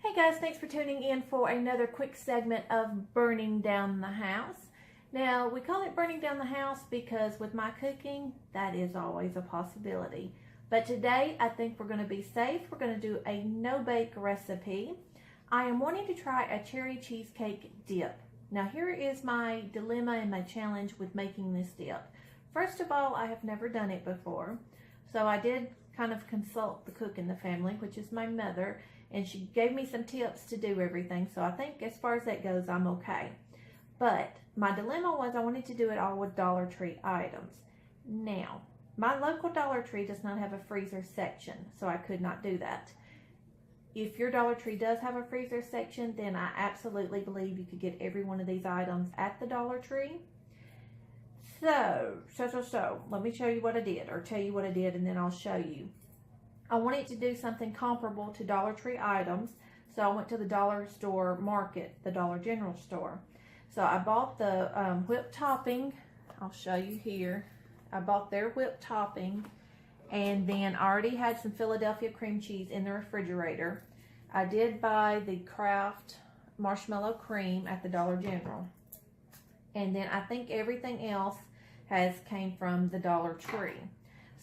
Hey guys, thanks for tuning in for another quick segment of burning down the house. Now, we call it burning down the house because with my cooking, that is always a possibility. But today, I think we're going to be safe. We're going to do a no-bake recipe. I am wanting to try a cherry cheesecake dip. Now, here is my dilemma and my challenge with making this dip. First of all, I have never done it before. So I did kind of consult the cook in the family, which is my mother, and she gave me some tips to do everything. So I think as far as that goes, I'm okay. But my dilemma was I wanted to do it all with Dollar Tree items. Now, my local Dollar Tree does not have a freezer section, so I could not do that. If your Dollar Tree does have a freezer section, then I absolutely believe you could get every one of these items at the Dollar Tree. So, let me show you what I did, or tell you what I did, and then I'll show you. I wanted to do something comparable to Dollar Tree items, so I went to the dollar store market, the Dollar General store. So I bought the whipped topping. I'll show you here. I bought their whipped topping, and then I already had some Philadelphia cream cheese in the refrigerator. I did buy the Kraft marshmallow cream at the Dollar General. And then I think everything else came from the Dollar Tree.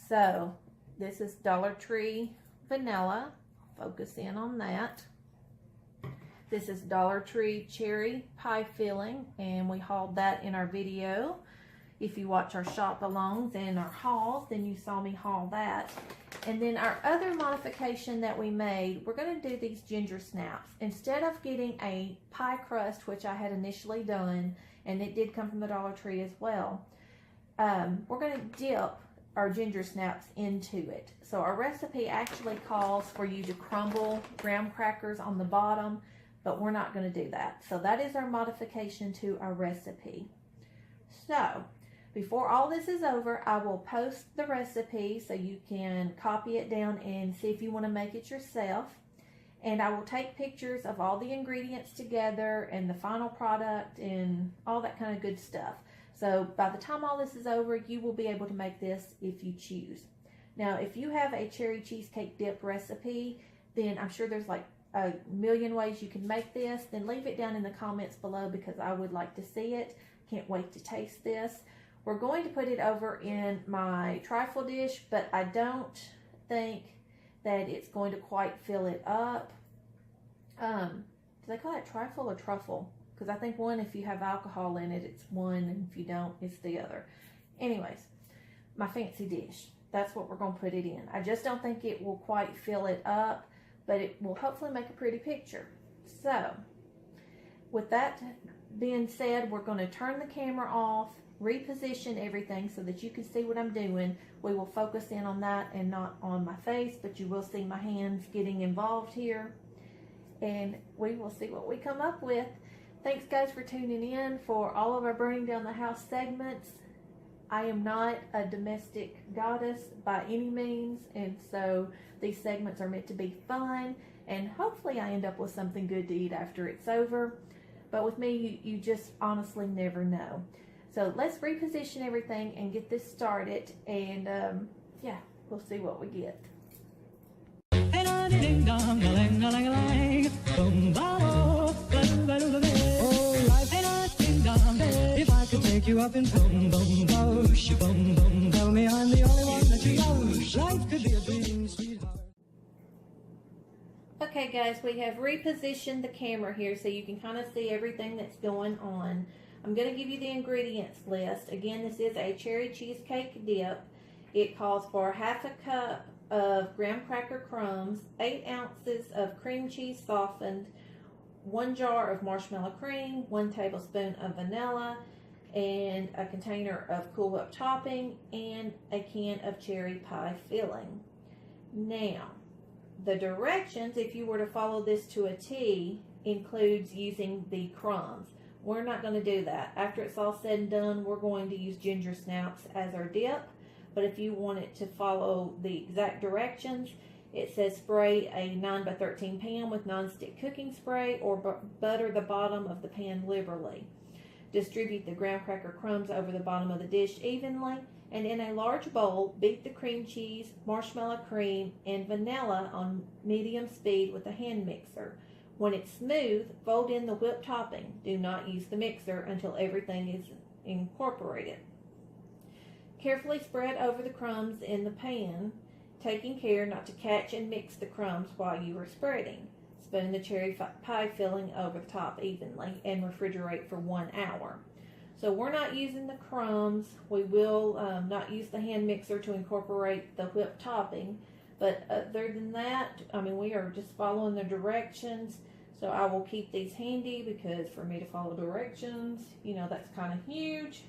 So this is Dollar Tree vanilla. Focus in on that. This is Dollar Tree cherry pie filling, and we hauled that in our video. If you watch our shop alongs and our hauls, then you saw me haul that. And then our other modification that we made, we're going to do these ginger snaps. Instead of getting a pie crust, which I had initially done, and it did come from the Dollar Tree as well, we're going to dip our ginger snaps into it. So our recipe actually calls for you to crumble graham crackers on the bottom, but we're not going to do that. So that is our modification to our recipe. So before all this is over, I will post the recipe so you can copy it down and see if you want to make it yourself. And I will take pictures of all the ingredients together and the final product and all that kind of good stuff. So by the time all this is over, you will be able to make this if you choose. Now, if you have a cherry cheesecake dip recipe, then I'm sure there's like a million ways you can make this. Then leave it down in the comments below because I would like to see it. Can't wait to taste this. We're going to put it over in my trifle dish, but I don't think that it's going to quite fill it up. Do they call it trifle or truffle? Because I think one, if you have alcohol in it, it's one, and if you don't, it's the other. Anyways, my fancy dish. That's what we're going to put it in. I just don't think it will quite fill it up, but it will hopefully make a pretty picture. So, with that being said, we're going to turn the camera off, reposition everything so that you can see what I'm doing. We will focus in on that and not on my face, but you will see my hands getting involved here, and we will see what we come up with. Thanks guys for tuning in for all of our burning down the house segments. I am not a domestic goddess by any means, and so these segments are meant to be fun, and hopefully I end up with something good to eat after it's over. But with me, you just honestly never know. So let's reposition everything and get this started, and yeah, we'll see what we get. If I could take you up in boom, boom, boom, boom, boom, tell me I'm the only one that you know. Life could be a dream, sweetheart. Okay guys, we have repositioned the camera here so you can kind of see everything that's going on. I'm going to give you the ingredients list. Again, this is a cherry cheesecake dip. It calls for half a cup of graham cracker crumbs, 8 ounces of cream cheese softened, 1 jar of marshmallow cream, 1 tablespoon of vanilla, and a container of Cool Whip topping, and a can of cherry pie filling. Now, the directions, if you were to follow this to a T, includes using the crumbs. We're not going to do that. After it's all said and done, we're going to use ginger snaps as our dip. But if you want it to follow the exact directions, it says spray a 9x13 pan with nonstick cooking spray, or butter the bottom of the pan liberally. Distribute the graham cracker crumbs over the bottom of the dish evenly, and in a large bowl, beat the cream cheese, marshmallow cream, and vanilla on medium speed with a hand mixer. When it's smooth, fold in the whipped topping. Do not use the mixer until everything is incorporated. Carefully spread over the crumbs in the pan, taking care not to catch and mix the crumbs while you are spreading. Spoon the cherry pie filling over the top evenly and refrigerate for 1 hour. So we're not using the crumbs. We will not use the hand mixer to incorporate the whipped topping. But other than that, I mean, we are just following the directions. So I will keep these handy because for me to follow directions, you know, that's kind of huge.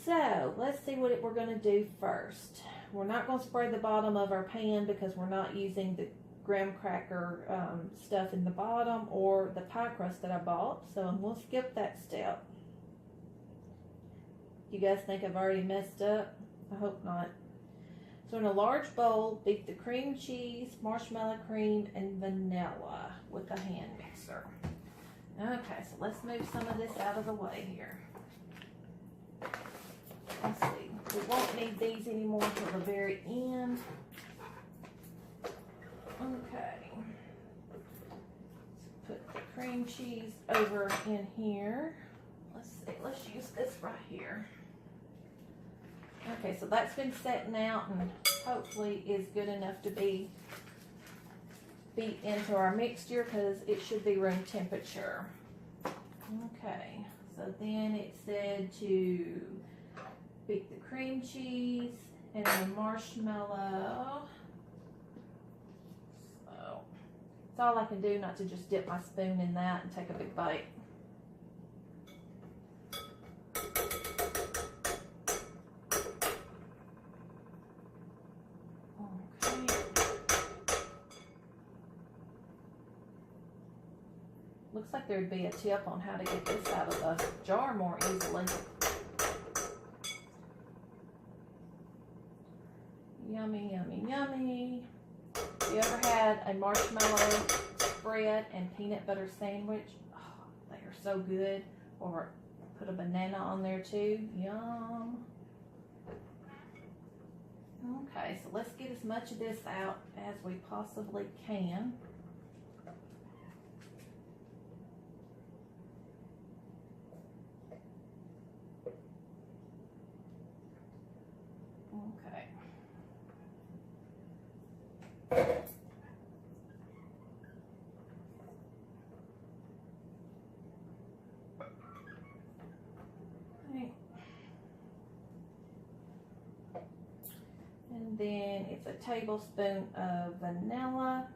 So let's see what we're going to do first. We're not going to spray the bottom of our pan because we're not using the graham cracker stuff in the bottom or the pie crust that I bought. So I'm going to skip that step. You guys think I've already messed up? I hope not. So in a large bowl, beat the cream cheese, marshmallow cream, and vanilla with a hand mixer. Okay, so let's move some of this out of the way here. Let's see. We won't need these anymore until the very end. Okay. Let's put the cream cheese over in here. Let's see. Let's use this right here. Okay, so that's been setting out and hopefully is good enough to be beat into our mixture because it should be room temperature. Okay, so then it said to beat the cream cheese and the marshmallow. So it's all I can do not to just dip my spoon in that and take a big bite. Looks like there'd be a tip on how to get this out of the jar more easily. Yummy, yummy, yummy. If you ever had a marshmallow spread and peanut butter sandwich, oh, they are so good. Or put a banana on there too. Yum. Okay, so let's get as much of this out as we possibly can. Okay. And then it's a tablespoon of vanilla.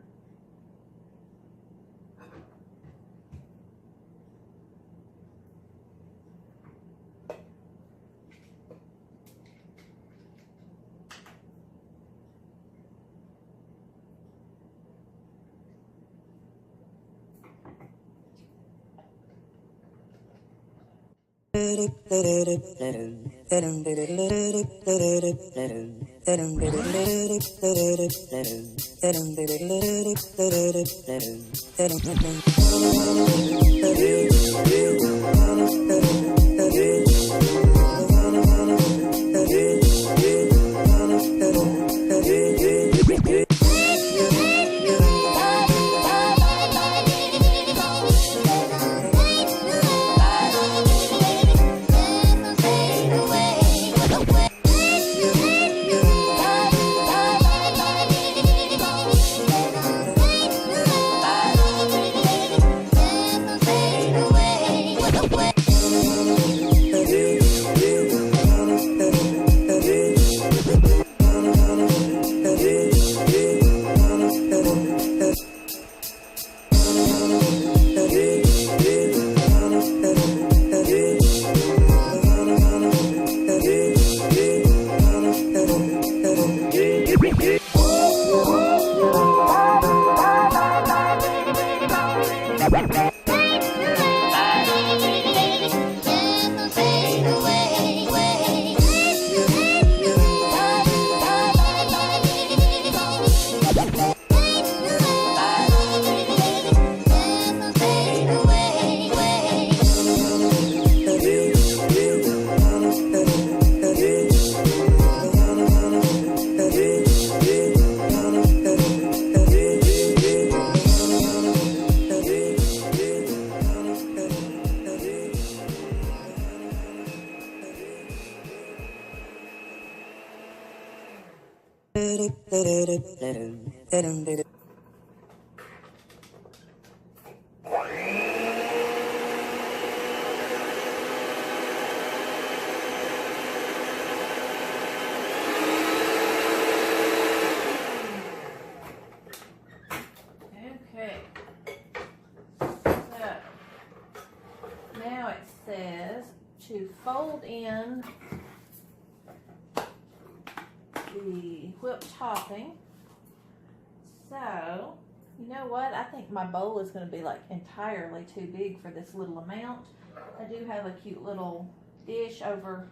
Okay. So now it says to fold in the whipped topping. So, you know what? I think my bowl is going to be like entirely too big for this little amount. I do have a cute little dish over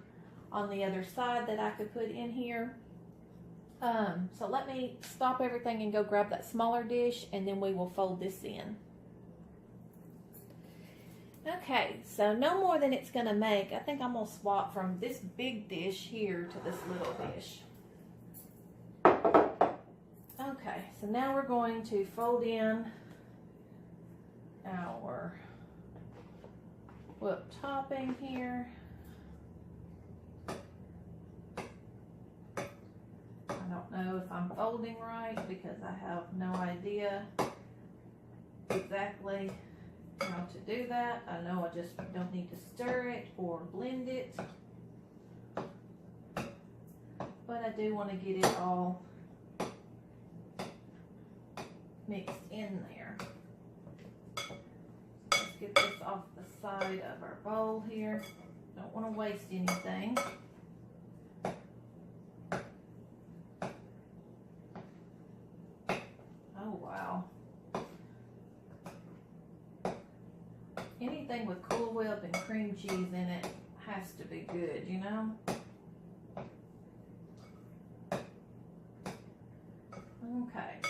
on the other side that I could put in here. So let me stop everything and go grab that smaller dish, and then we will fold this in. Okay, so no more than it's going to make. I think I'm going to swap from this big dish here to this little dish. Okay, so now we're going to fold in our whipped topping here. I don't know if I'm folding right because I have no idea exactly how to do that. I know I just don't need to stir it or blend it, but I do want to get it all mixed in there. Let's get this off the side of our bowl here. Don't want to waste anything. Oh wow. Anything with Cool Whip and cream cheese in it has to be good, you know? Okay.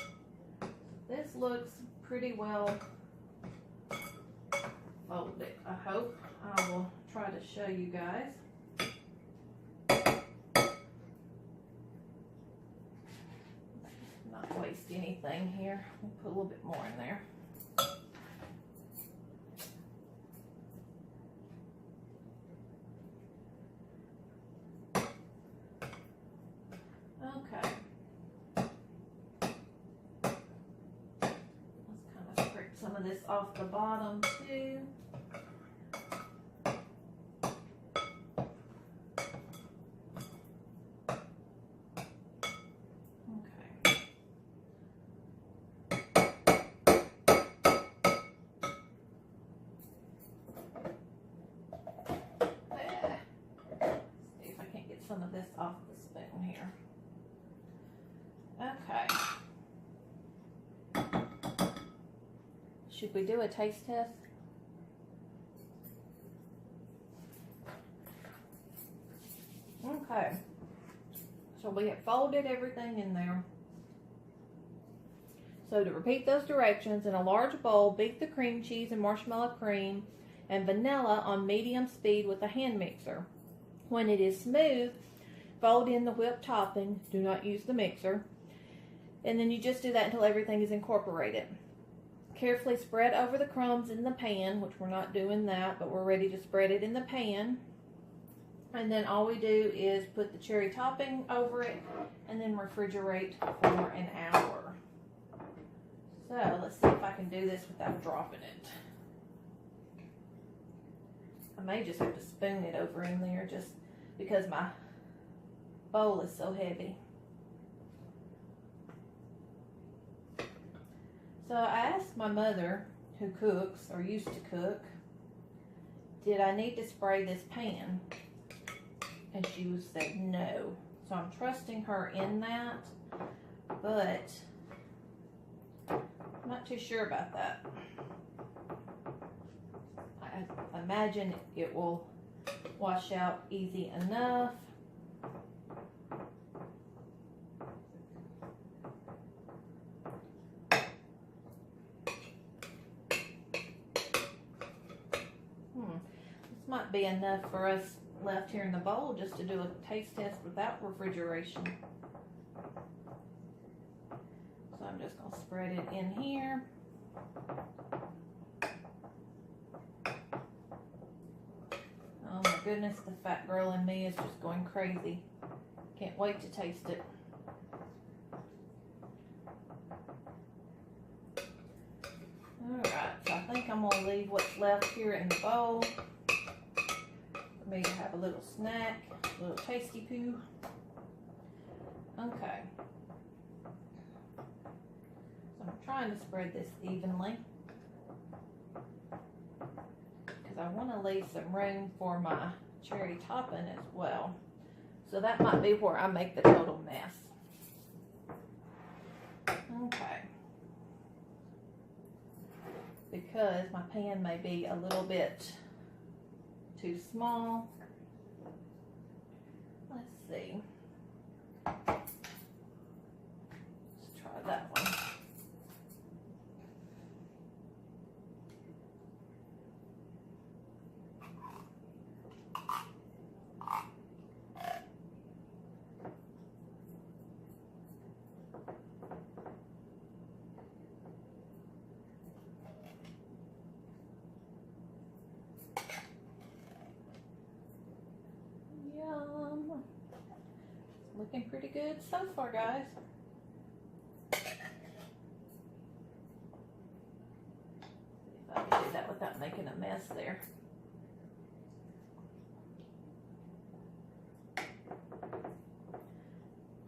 This looks pretty well folded. I hope. I will try to show you guys. Not waste anything here. We'll put a little bit more in there. Okay. Some of this off the bottom too. Okay. See if I can't get some of this off the spoon here. Okay. Should we do a taste test? Okay. So we have folded everything in there. So to repeat those directions, in a large bowl, beat the cream cheese and marshmallow cream and vanilla on medium speed with a hand mixer. When it is smooth, fold in the whipped topping. Do not use the mixer. And then you just do that until everything is incorporated. Carefully spread over the crumbs in the pan, which we're not doing that, but we're ready to spread it in the pan. And then all we do is put the cherry topping over it and then refrigerate for an hour. So let's see if I can do this without dropping it. I may just have to spoon it over in there just because my bowl is so heavy. So I asked my mother, who cooks or used to cook, did I need to spray this pan? And she said no. So I'm trusting her in that, but I'm not too sure about that. I imagine it will wash out easy enough. This might be enough for us left here in the bowl just to do a taste test without refrigeration. So I'm just going to spread it in here. Oh my goodness, the fat girl in me is just going crazy. Can't wait to taste it. Alright, so I think I'm going to leave what's left here in the bowl for me to have a little snack, a little tasty poo. Okay. So I'm trying to spread this evenly because I want to leave some room for my cherry topping as well. So that might be where I make the total mess. Okay. Because my pan may be a little bit too small. Let's see. Let's try that one. Looking pretty good so far, guys. See if I can do that without making a mess there.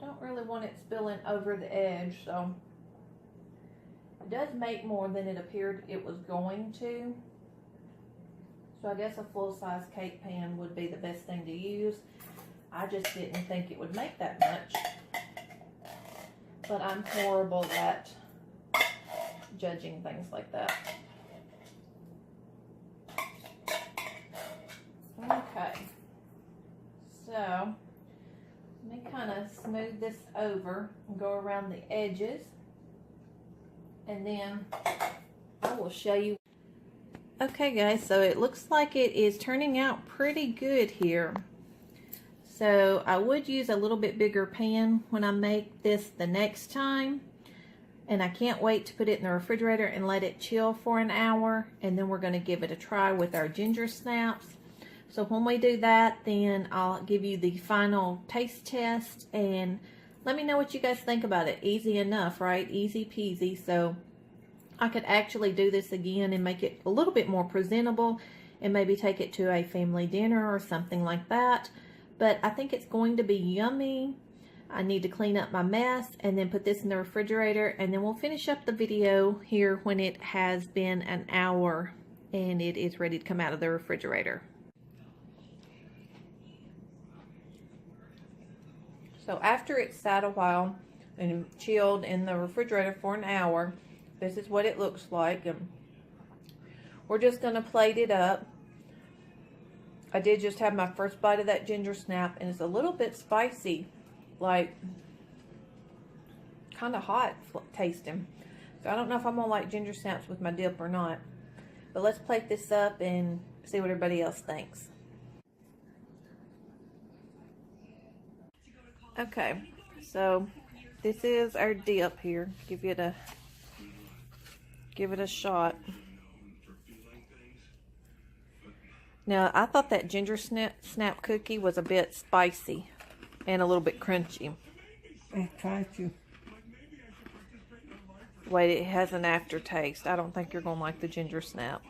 Don't really want it spilling over the edge, so it does make more than it appeared it was going to. So I guess a full-size cake pan would be the best thing to use. I just didn't think it would make that much. But I'm horrible at judging things like that. Okay. So, let me kind of smooth this over and go around the edges. And then I will show you. Okay guys, so it looks like it is turning out pretty good here. So I would use a little bit bigger pan when I make this the next time. And I can't wait to put it in the refrigerator and let it chill for an hour. And then we're going to give it a try with our ginger snaps. So when we do that, then I'll give you the final taste test. And let me know what you guys think about it. Easy enough, right? Easy peasy. So I could actually do this again and make it a little bit more presentable. And maybe take it to a family dinner or something like that. But I think it's going to be yummy. I need to clean up my mess and then put this in the refrigerator. And then we'll finish up the video here when it has been an hour and it is ready to come out of the refrigerator. So after it's sat a while and chilled in the refrigerator for an hour, this is what it looks like. And we're just going to plate it up. I did just have my first bite of that ginger snap, and it's a little bit spicy, like kind of hot tasting. So I don't know if I'm going to like ginger snaps with my dip or not. But let's plate this up and see what everybody else thinks. Okay, so this is our dip here. Give it a shot. Now, I thought that ginger snap cookie was a bit spicy and a little bit crunchy. I tried to. Wait, it has an aftertaste. I don't think you're going to like the ginger snap.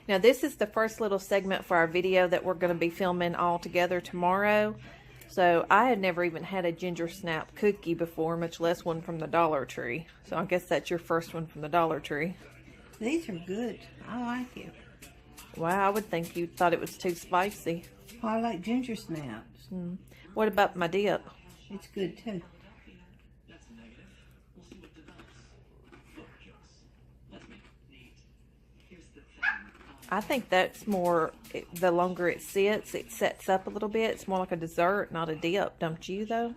Now, this is the first little segment for our video that we're going to be filming all together tomorrow. So, I had never even had a ginger snap cookie before, much less one from the Dollar Tree. So, I guess that's your first one from the Dollar Tree. These are good. I like it. Wow, I would think you thought it was too spicy. Oh, I like ginger snaps. What about my dip? It's good too. I think that's more, the longer it sets up a little bit. It's more like a dessert, not a dip. Don't you, though?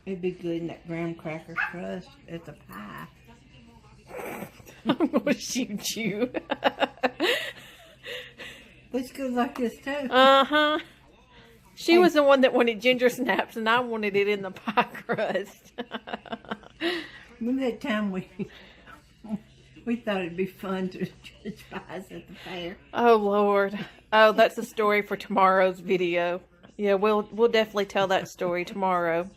It'd be good in that graham cracker crust at the pie. I'm going to shoot you. Looks good like this too. Uh-huh. She was the one that wanted ginger snaps, and I wanted it in the pie crust. Remember that time we thought it'd be fun to judge pies at the fair? Oh, Lord. Oh, that's a story for tomorrow's video. Yeah, we'll definitely tell that story tomorrow.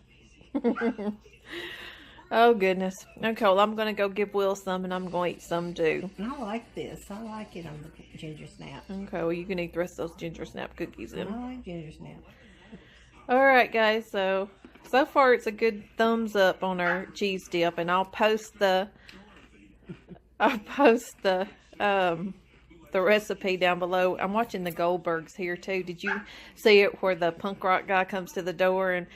Oh, goodness. Okay, well, I'm going to go give Will some, and I'm going to eat some, too. And I like this. I like it on the ginger snap. Okay, well, you can eat the rest of those ginger snap cookies then. I like ginger snap. All right, guys. So far it's a good thumbs up on our cheese dip, and I'll post the recipe down below. I'm watching the Goldbergs here too. Did you see it where the punk rock guy comes to the door and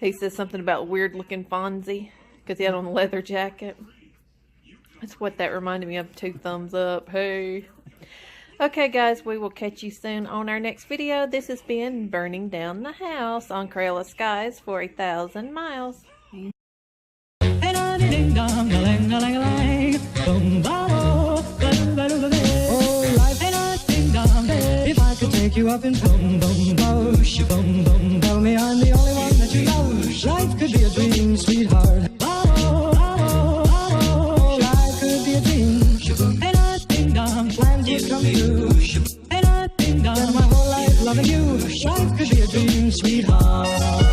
he says something about weird looking Fonzie because he had on a leather jacket? That's what that reminded me of. 2 thumbs up. Hey. Okay, guys, we will catch you soon on our next video. This has been Burning Down the House on Crayola Skies for 1,000 miles. Oh, life ain't a ding-dong. If I could take you up and boom, boom, boom, boom, tell me I'm the only one that you know. Life could be a dream, sweetheart. Life could be a dream. Ain't a ding-dong. Plans would come true. Ain't a ding-dong. Spend my whole life loving you. Life could be a dream, sweetheart.